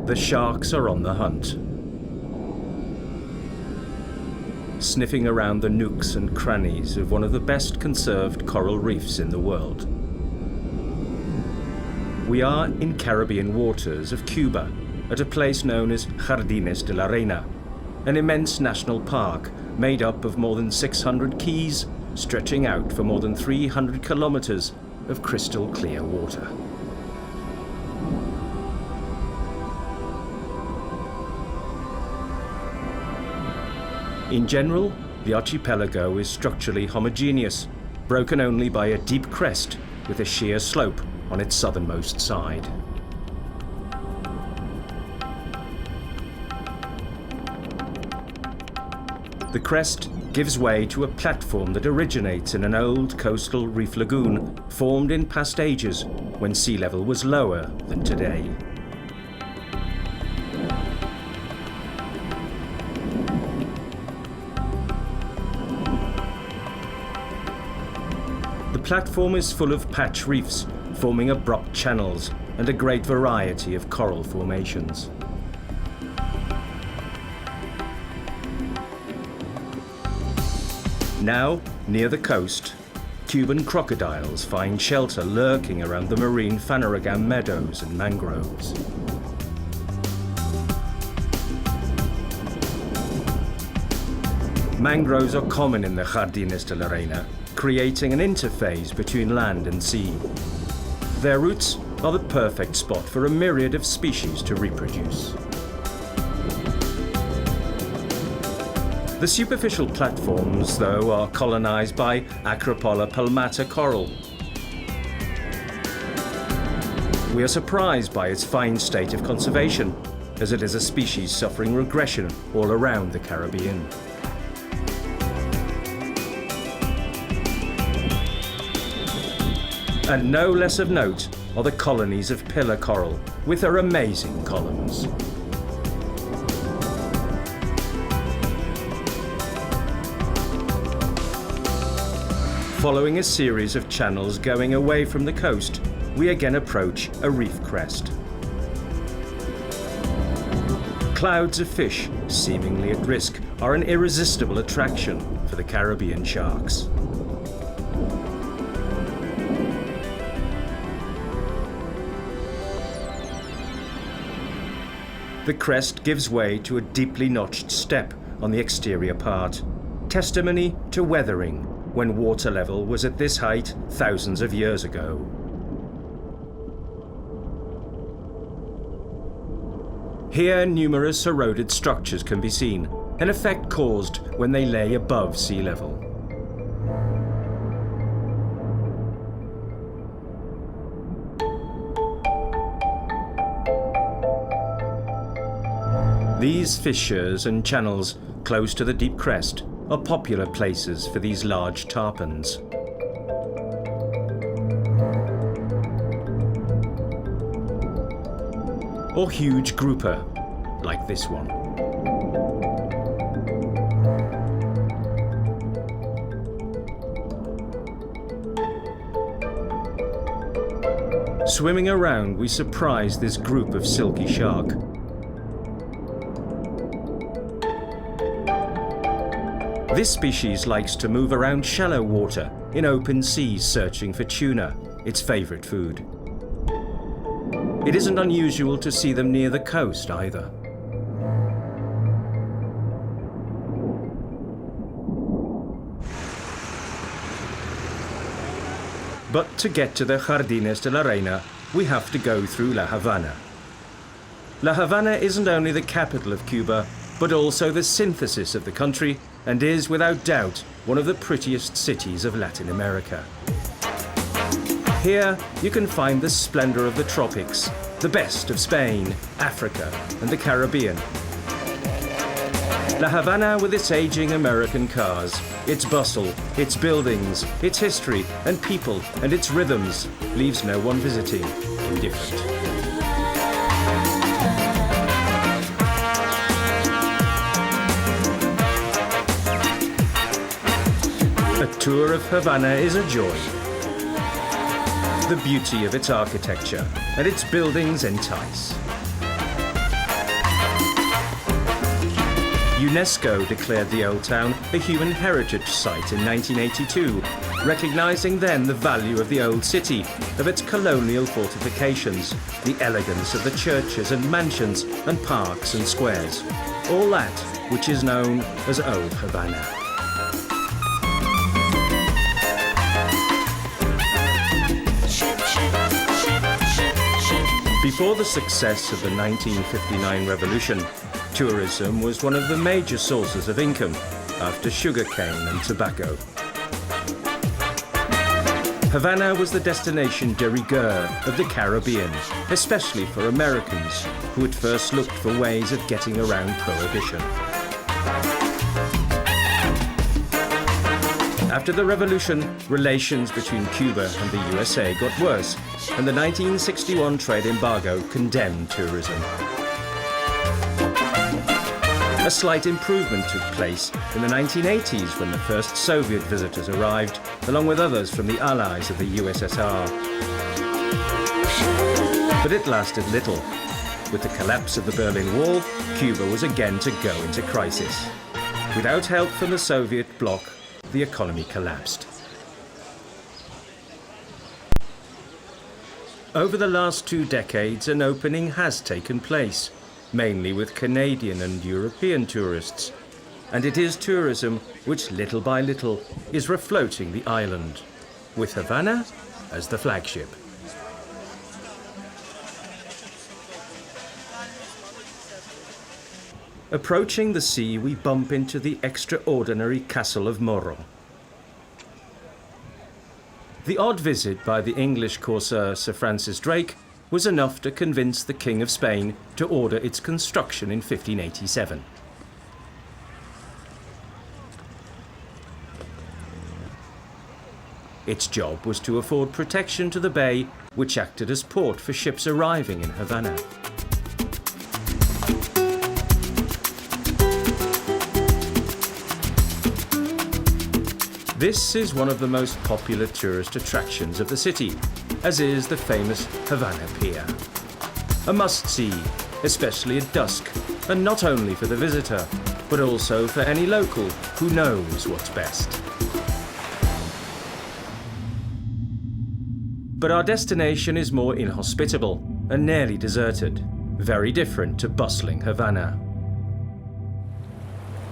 the sharks are on the hunt. Sniffing around the nooks and crannies of one of the best conserved coral reefs in the world. We are in Caribbean waters of Cuba, at a place known as Jardines de la Reina, an immense national park made up of more than 600 keys, stretching out for more than 300 kilometers of crystal clear water. In general, the archipelago is structurally homogeneous, broken only by a deep crest with a sheer slope on its southernmost side. The crest gives way to a platform that originates in an old coastal reef lagoon formed in past ages when sea level was lower than today. The platform is full of patch reefs, forming abrupt channels and a great variety of coral formations. Now, near the coast, Cuban crocodiles find shelter lurking around the marine phanerogam meadows and mangroves. Mangroves are common in the Jardines de la Reina, creating an interface between land and sea. Their roots are the perfect spot for a myriad of species to reproduce. The superficial platforms, though, are colonized by Acropolla palmata coral. We are surprised by its fine state of conservation, as it is a species suffering regression all around the Caribbean. And no less of note are the colonies of pillar coral, with their amazing columns. Following a series of channels going away from the coast, we again approach a reef crest. Clouds of fish, seemingly at risk, are an irresistible attraction for the Caribbean sharks. The crest gives way to a deeply notched step on the exterior part, testimony to weathering when water level was at this height thousands of years ago. Here, numerous eroded structures can be seen, an effect caused when they lay above sea level. These fissures and channels close to the deep crest are popular places for these large tarpons. Or huge grouper, like this one. Swimming around, we surprise this group of silky shark. This species likes to move around shallow water in open seas searching for tuna, its favorite food. It isn't unusual to see them near the coast either. But to get to the Jardines de la Reina, we have to go through La Habana. La Habana isn't only the capital of Cuba, but also the synthesis of the country, and is, without doubt, one of the prettiest cities of Latin America. Here, you can find the splendor of the tropics, the best of Spain, Africa, and the Caribbean. La Habana, with its aging American cars, its bustle, its buildings, its history and people, and its rhythms, leaves no one visiting indifferent. A tour of Havana is a joy. The beauty of its architecture and its buildings entice. UNESCO declared the Old Town a human heritage site in 1982, recognising then the value of the old city, of its colonial fortifications, the elegance of the churches and mansions and parks and squares, all that which is known as Old Havana. Before the success of the 1959 revolution, tourism was one of the major sources of income, after sugarcane and tobacco. Havana was the destination de rigueur of the Caribbean, especially for Americans, who at first looked for ways of getting around prohibition. After the revolution, relations between Cuba and the USA got worse, and the 1961 trade embargo condemned tourism. A slight improvement took place in the 1980s when the first Soviet visitors arrived, along with others from the allies of the USSR. But it lasted little. With the collapse of the Berlin Wall, Cuba was again to go into crisis. Without help from the Soviet bloc, the economy collapsed. Over the last 2 decades, an opening has taken place, mainly with Canadian and European tourists, and it is tourism which little by little is refloating the island, with Havana as the flagship. Approaching the sea, we bump into the extraordinary Castle of Morro. The odd visit by the English corsair Sir Francis Drake was enough to convince the King of Spain to order its construction in 1587. Its job was to afford protection to the bay, which acted as port for ships arriving in Havana. This is one of the most popular tourist attractions of the city, as is the famous Havana Pier. A must-see, especially at dusk, and not only for the visitor, but also for any local who knows what's best. But our destination is more inhospitable and nearly deserted, very different to bustling Havana.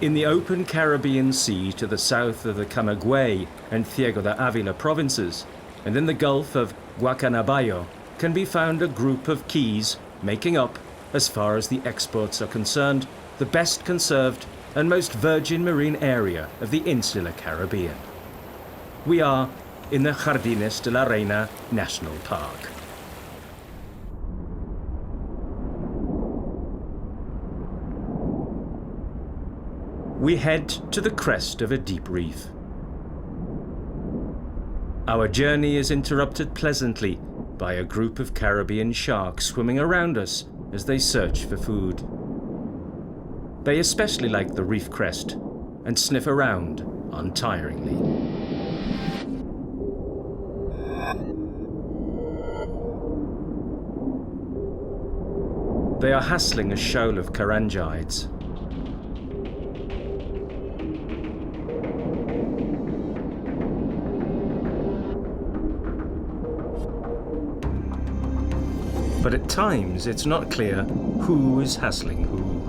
In the open Caribbean Sea to the south of the Camagüey and Ciego de Avila provinces, and in the Gulf of Guacanabayo, can be found a group of keys making up, as far as the exports are concerned, the best conserved and most virgin marine area of the insular Caribbean. We are in the Jardines de la Reina National Park. We head to the crest of a deep reef. Our journey is interrupted pleasantly by a group of Caribbean sharks swimming around us as they search for food. They especially like the reef crest and sniff around untiringly. They are hassling a shoal of carangides. But at times it's not clear who is hassling who.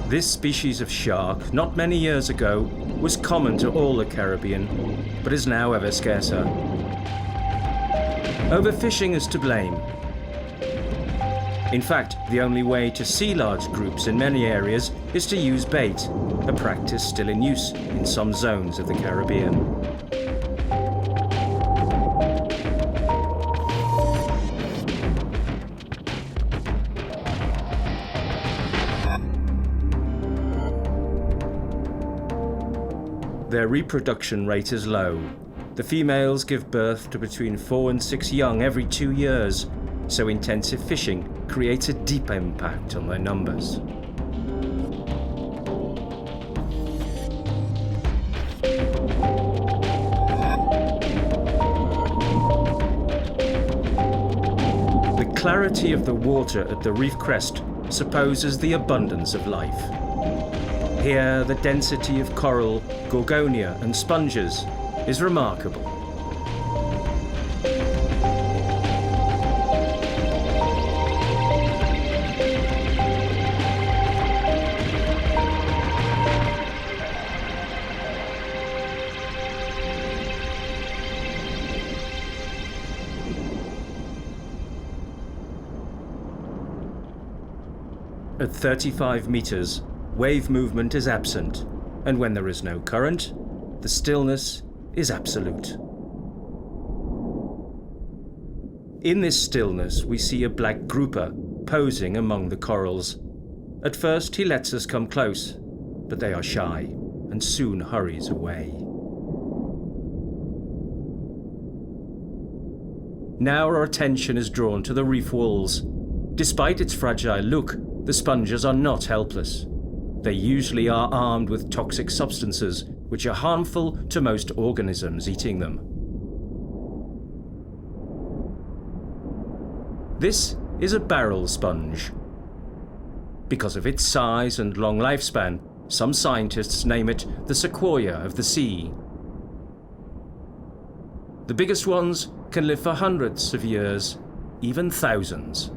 This species of shark, not many years ago, was common to all the Caribbean, but is now ever scarcer. Overfishing is to blame. In fact, the only way to see large groups in many areas is to use bait, a practice still in use in some zones of the Caribbean. Their reproduction rate is low. The females give birth to between 4 and 6 young every 2 years, so intensive fishing creates a deep impact on their numbers. The clarity of the water at the reef crest supposes the abundance of life. Here, the density of coral, gorgonia and sponges is remarkable. At 35 meters, wave movement is absent, and when there is no current, the stillness is absolute. In this stillness, we see a black grouper posing among the corals. At first, he lets us come close, but they are shy and soon hurries away. Now our attention is drawn to the reef walls. Despite its fragile look, the sponges are not helpless. They usually are armed with toxic substances which are harmful to most organisms eating them. This is a barrel sponge. Because of its size and long lifespan, some scientists name it the sequoia of the sea. The biggest ones can live for hundreds of years, even thousands.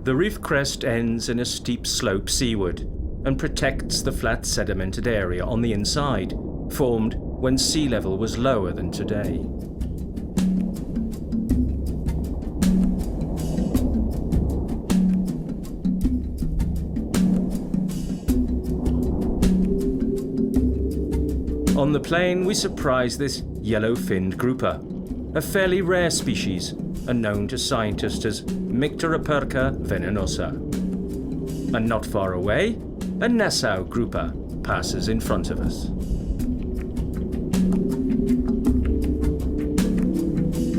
The reef crest ends in a steep slope seaward and protects the flat sedimented area on the inside, formed when sea level was lower than today. On the plain, we surprise this yellow-finned grouper, a fairly rare species and known to scientists as Mycteroperca venenosa. And not far away, a Nassau grouper passes in front of us.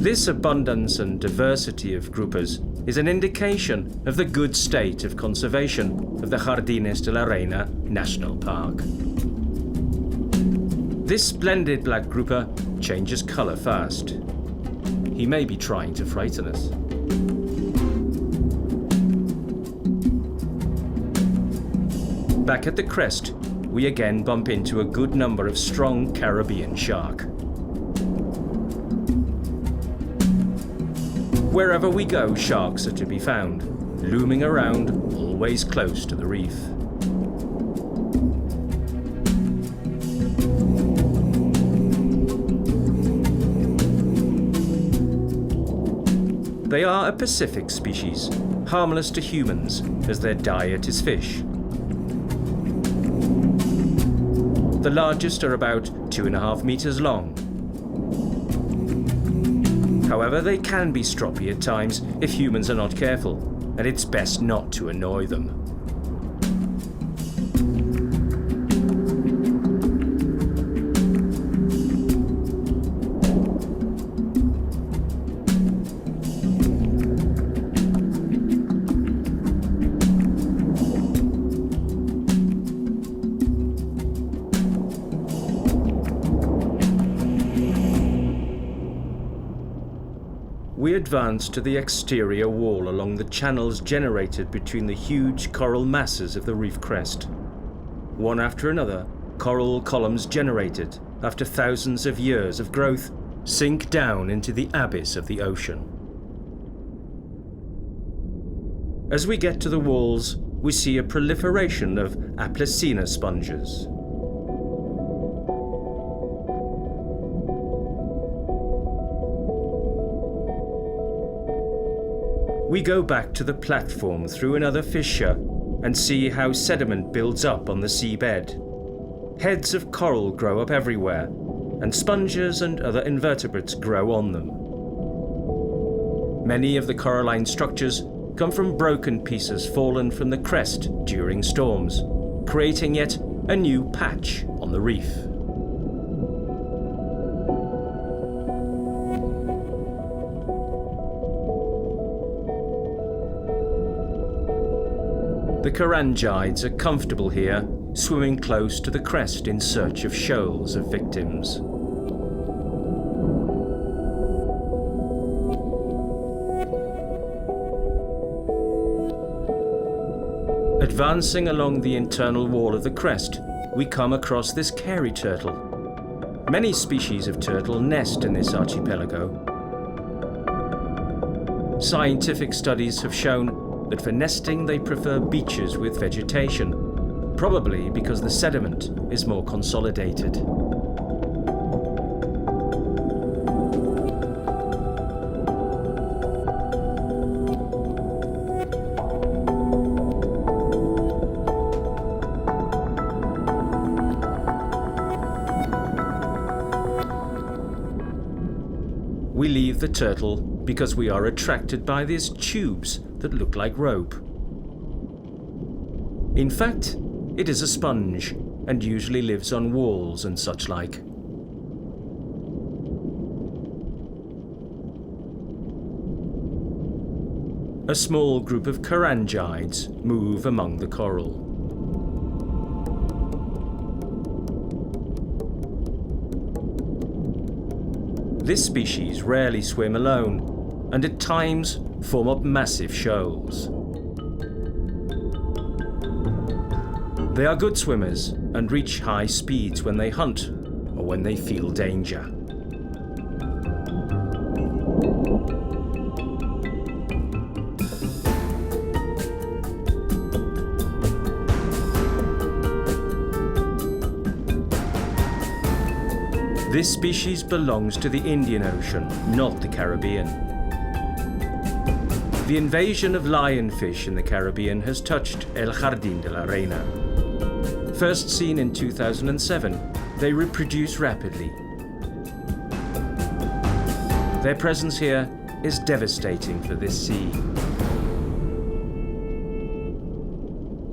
This abundance and diversity of groupers is an indication of the good state of conservation of the Jardines de la Reina National Park. This splendid black grouper changes colour fast. He may be trying to frighten us. Back at the crest, we again bump into a good number of strong Caribbean shark. Wherever we go, sharks are to be found, looming around, always close to the reef. They are a Pacific species, harmless to humans, as their diet is fish. The largest are about 2.5 meters long. However, they can be stroppy at times if humans are not careful, and it's best not to annoy them. We advance to the exterior wall along the channels generated between the huge coral masses of the reef crest. One after another, coral columns generated after thousands of years of growth sink down into the abyss of the ocean. As we get to the walls, we see a proliferation of Aplycina sponges. We go back to the platform through another fissure and see how sediment builds up on the seabed. Heads of coral grow up everywhere, and sponges and other invertebrates grow on them. Many of the coralline structures come from broken pieces fallen from the crest during storms, creating yet a new patch on the reef. The Carangides are comfortable here, swimming close to the crest in search of shoals of victims. Advancing along the internal wall of the crest, we come across this Carey turtle. Many species of turtle nest in this archipelago. Scientific studies have shown that for nesting they prefer beaches with vegetation, probably because the sediment is more consolidated. We leave the turtle because we are attracted by these tubes that look like rope. In fact, it is a sponge and usually lives on walls and such like. A small group of Carangiids move among the coral. This species rarely swim alone, and at times form up massive shoals. They are good swimmers and reach high speeds when they hunt or when they feel danger. This species belongs to the Indian Ocean, not the Caribbean. The invasion of lionfish in the Caribbean has touched El Jardín de la Reina. First seen in 2007, they reproduce rapidly. Their presence here is devastating for this sea.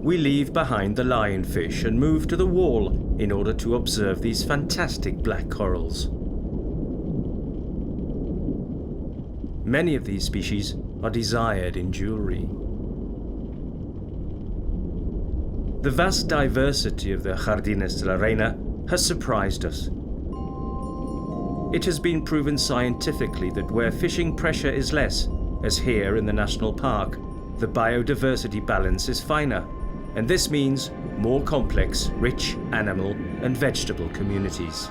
We leave behind the lionfish and move to the wall in order to observe these fantastic black corals. Many of these species are desired in jewelry. The vast diversity of the Jardines de la Reina has surprised us. It has been proven scientifically that where fishing pressure is less, as here in the national park, the biodiversity balance is finer, and this means more complex, rich animal and vegetable communities.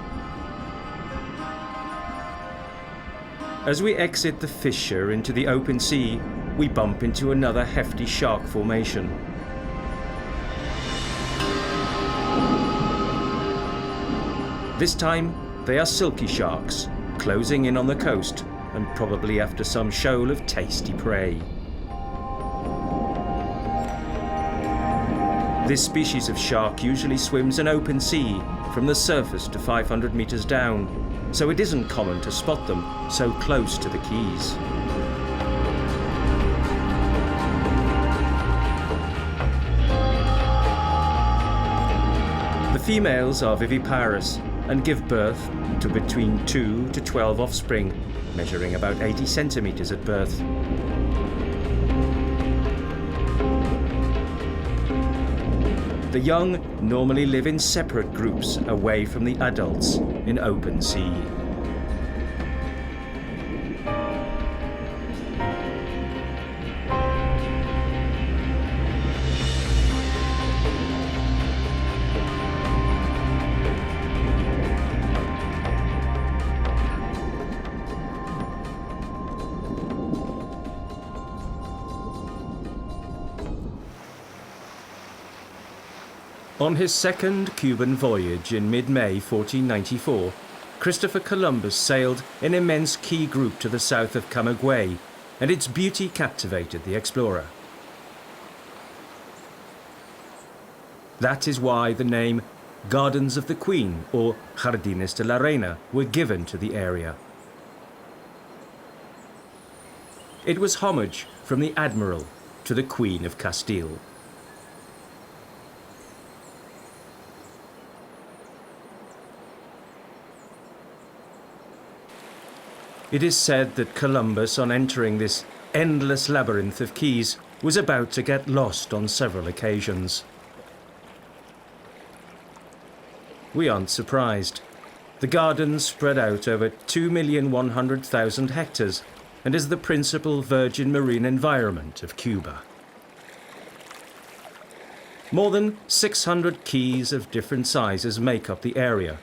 As we exit the fissure into the open sea, we bump into another hefty shark formation. This time, they are silky sharks, closing in on the coast and probably after some shoal of tasty prey. This species of shark usually swims an open sea from the surface to 500 meters down, so it isn't common to spot them so close to the quays. The females are viviparous and give birth to between 2 to 12 offspring, measuring about 80 centimeters at birth. The young normally live in separate groups away from the adults in open sea. On his second Cuban voyage in mid-May 1494, Christopher Columbus sailed an immense key group to the south of Camagüey, and its beauty captivated the explorer. That is why the name Gardens of the Queen, or Jardines de la Reina, were given to the area. It was homage from the Admiral to the Queen of Castile. It is said that Columbus, on entering this endless labyrinth of keys, was about to get lost on several occasions. We aren't surprised. The gardens spread out over 2,100,000 hectares and is the principal virgin marine environment of Cuba. More than 600 keys of different sizes make up the area,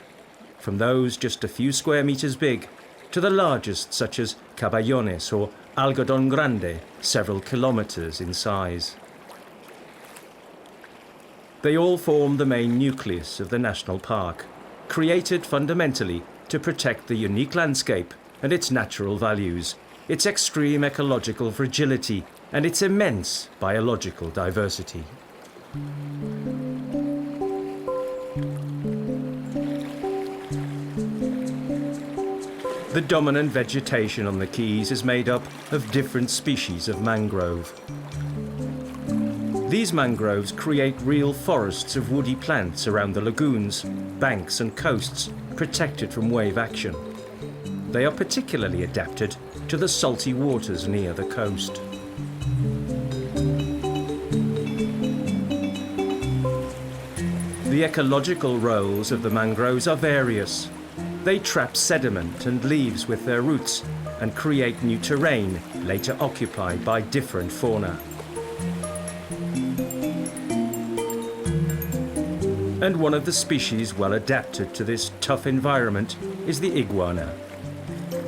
from those just a few square meters big to the largest such as Caballones or Algodón Grande, several kilometers in size. They all form the main nucleus of the national park, created fundamentally to protect the unique landscape and its natural values, its extreme ecological fragility and its immense biological diversity. The dominant vegetation on the Keys is made up of different species of mangrove. These mangroves create real forests of woody plants around the lagoons, banks and coasts, protected from wave action. They are particularly adapted to the salty waters near the coast. The ecological roles of the mangroves are various. They trap sediment and leaves with their roots and create new terrain later occupied by different fauna. And one of the species well adapted to this tough environment is the iguana.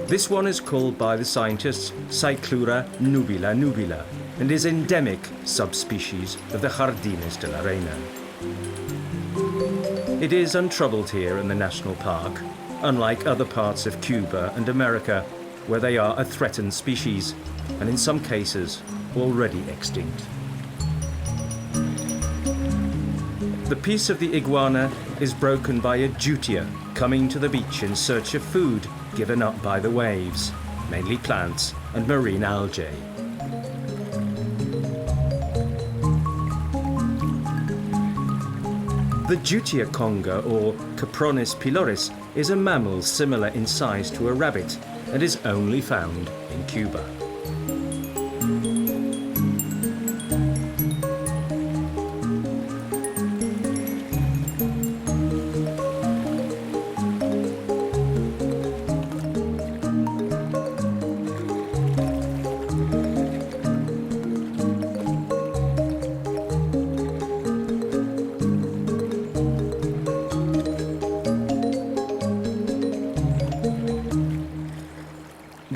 This one is called by the scientists Cyclura nubila nubila and is endemic subspecies of the Jardines de la Reina. It is untroubled here in the national park, unlike other parts of Cuba and America, where they are a threatened species, and in some cases already extinct. The peace of the iguana is broken by a jutia coming to the beach in search of food given up by the waves, mainly plants and marine algae. The Jutia conga, or Capronis piloris, is a mammal similar in size to a rabbit and is only found in Cuba.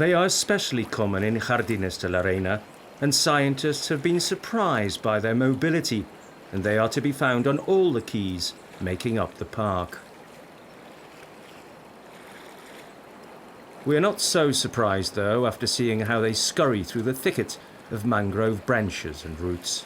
They are especially common in Jardines de la Reina, and scientists have been surprised by their mobility, and they are to be found on all the keys making up the park. We are not so surprised, though, after seeing how they scurry through the thicket of mangrove branches and roots.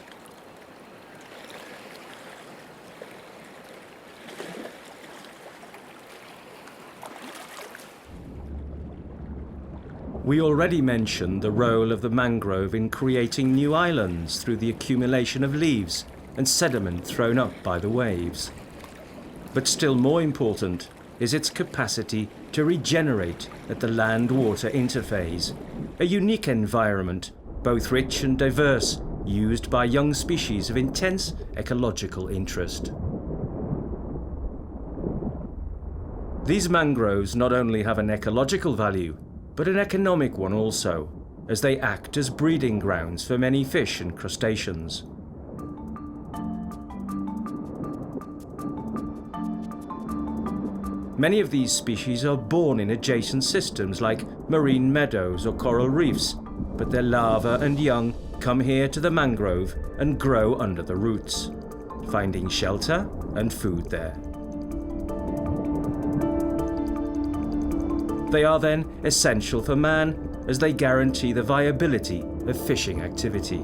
We already mentioned the role of the mangrove in creating new islands through the accumulation of leaves and sediment thrown up by the waves. But still more important is its capacity to regenerate at the land-water interface, a unique environment, both rich and diverse, used by young species of intense ecological interest. These mangroves not only have an ecological value, but an economic one also, as they act as breeding grounds for many fish and crustaceans. Many of these species are born in adjacent systems like marine meadows or coral reefs, but their larvae and young come here to the mangrove and grow under the roots, finding shelter and food there. They are then essential for man as they guarantee the viability of fishing activity.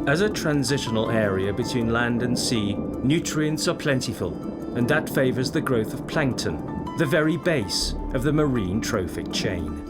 As a transitional area between land and sea, nutrients are plentiful, and that favours the growth of plankton, the very base of the marine trophic chain.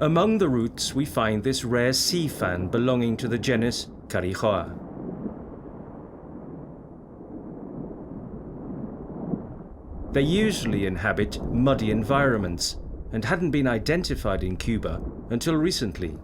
Among the roots we find this rare sea fan belonging to the genus Carijoa. They usually inhabit muddy environments and hadn't been identified in Cuba until recently.